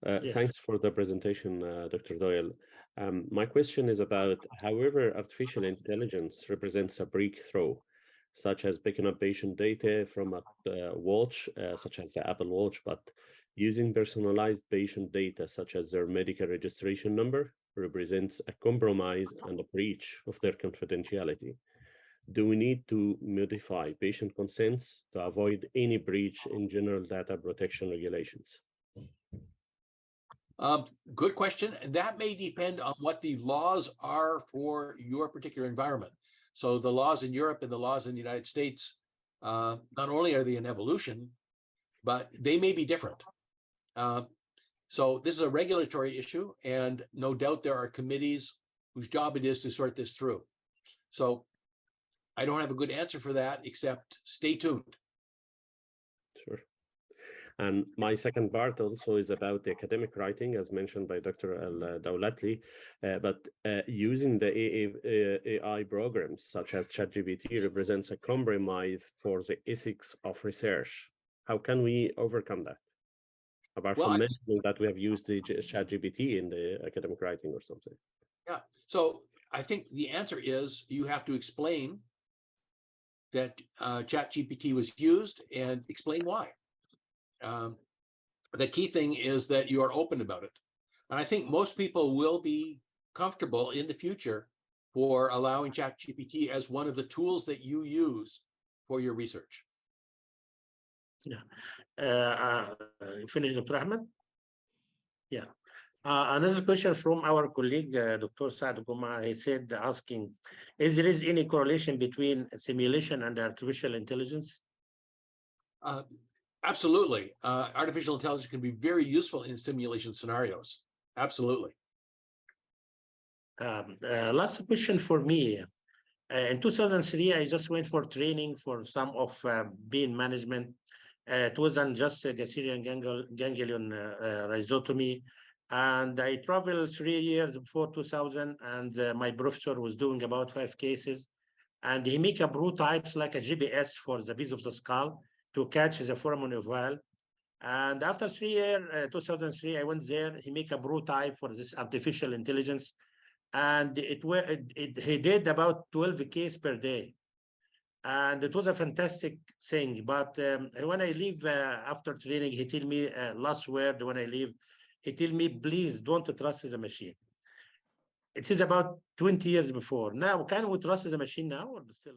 Yes. Thanks for the presentation, Dr. Doyle. My question is about, however, artificial intelligence represents a breakthrough, such as picking up patient data from a watch, such as the Apple Watch, but using personalized patient data, such as their medical registration number, represents a compromise and a breach of their confidentiality. Do we need to modify patient consents to avoid any breach in general data protection regulations? Good question. And that may depend on what the laws are for your particular environment. So the laws in Europe and the laws in the United States, not only are they an evolution, but they may be different. So this is a regulatory issue, and no doubt there are committees whose job it is to sort this through. So I don't have a good answer for that, except stay tuned. Sure. And my second part also is about the academic writing, as mentioned by Dr. Al-Dawlatli, but using the AI programs such as ChatGPT represents a compromise for the ethics of research. How can we overcome that? Apart from mentioning that we have used the ChatGPT in the academic writing or something. Yeah, so I think the answer is you have to explain that ChatGPT was used and explain why. The key thing is that you are open about it. And I think most people will be comfortable in the future for allowing ChatGPT as one of the tools that you use for your research. Yeah. Finish, Dr. Ahmed? Yeah. Another question from our colleague, Dr. Saad Guma. He said, asking, is there any correlation between simulation and artificial intelligence? Absolutely. Artificial intelligence can be very useful in simulation scenarios. Absolutely. Last question for me. In 2003, I just went for training for some of pain management. It wasn't just a Gaussian ganglion rhizotomy. And I traveled 3 years before 2000, and my professor was doing about 5 cases. And he make a prototypes like a GPS for the base of the skull to catch the foramen ovale. And after 3 years, 2003, I went there. He make a prototype for this artificial intelligence, and he did about 12 cases per day, and it was a fantastic thing. But when I leave after training, he tell me last word when I leave, he tell me, please don't trust the machine. It is about 20 years before. Now, can we trust the machine now or still?